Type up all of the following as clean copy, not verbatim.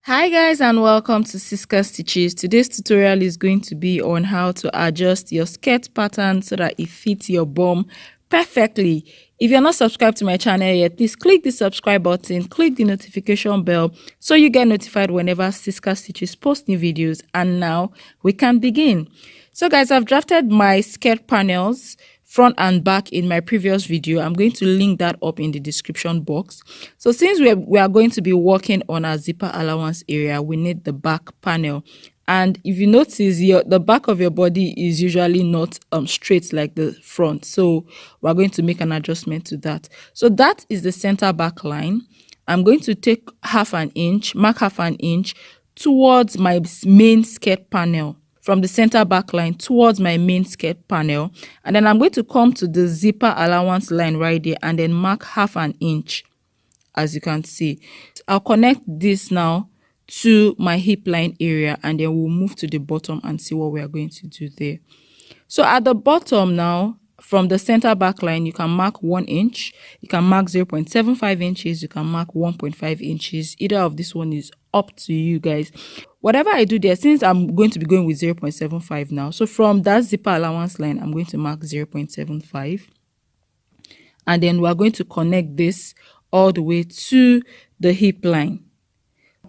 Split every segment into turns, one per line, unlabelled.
Hi guys, and welcome to Siska Stitches. Today's tutorial is going to be on how to adjust your skirt pattern so that it fits your bum perfectly. If you're not subscribed to my channel yet, please click the subscribe button, click the notification bell so you get notified whenever Siska Stitches post new videos. And now we can begin. So guys, I've drafted my skirt panels front and back in my previous video. I'm going to link that up in the description box. So since we are going to be working on our zipper allowance area, we need the back panel. And if you notice, the back of your body is usually not straight like the front. So we're going to make an adjustment to that. So that is the center back line. I'm going to take mark half an inch towards my main skirt panel, from the center back line towards my main skirt panel, and then I'm going to come to the zipper allowance line right there and then mark half an inch. As you can see, I'll connect this now to my hip line area, and then we'll move to the bottom and see what we are going to do there. So at the bottom now, from the center back line, you can mark 1 inch, you can mark 0.75 inches, you can mark 1.5 inches. Either of this one is up to you guys. Whatever I do there, since I'm going to be going with 0.75 now, so from that zipper allowance line, I'm going to mark 0.75. And then we're going to connect this all the way to the hip line.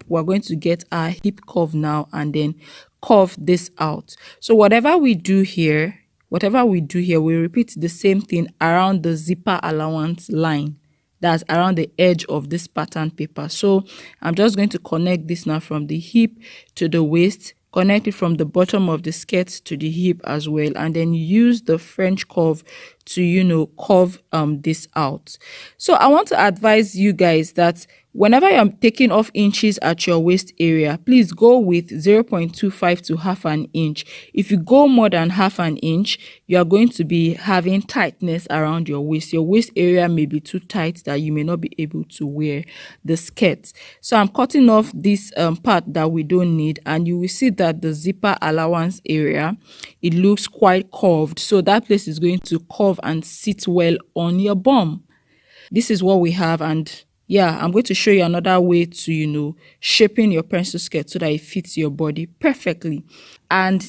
We're going to get our hip curve now and then curve this out. So whatever we do here, we repeat the same thing around the zipper allowance line. That's around the edge of this pattern paper. So I'm just going to connect this now from the hip to the waist, connect it from the bottom of the skirt to the hip as well, and then use the French curve to curve this out. So I want to advise you guys that whenever you're taking off inches at your waist area, please go with 0.25 to half an inch. If you go more than half an inch, you are going to be having tightness around your waist. Your waist area may be too tight that you may not be able to wear the skirt. So I'm cutting off this part that we don't need, and you will see that the zipper allowance area, it looks quite curved. So that place is going to curve and sit well on your bum. This is what we have, and yeah, I'm going to show you another way to shaping your pencil skirt so that it fits your body perfectly. And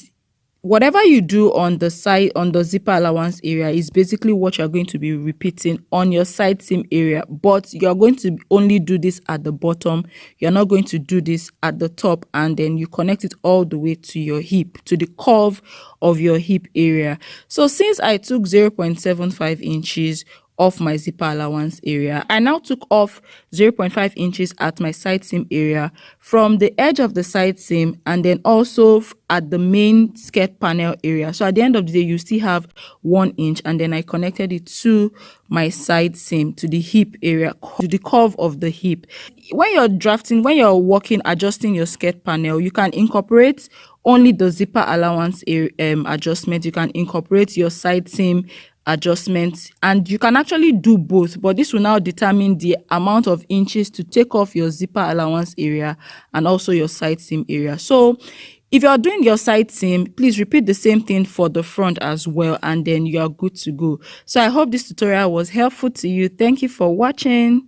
whatever you do on the side, on the zipper allowance area, is basically what you're going to be repeating on your side seam area, but you're going to only do this at the bottom. You're not going to do this at the top, and then you connect it all the way to your hip, to the curve of your hip area. So since I took 0.75 inches off my zipper allowance area, I now took off 0.5 inches at my side seam area from the edge of the side seam, and then also at the main skirt panel area. So at the end of the day, you still have 1 inch, and then I connected it to my side seam, to the hip area, to the curve of the hip. When you're working, adjusting your skirt panel, you can incorporate only the zipper allowance adjustment. You can incorporate your side seam adjustments, and you can actually do both, but this will now determine the amount of inches to take off your zipper allowance area and also your side seam area. So if you're doing your side seam, please repeat the same thing for the front as well, and then you are good to go. So I hope this tutorial was helpful to you. Thank you for watching.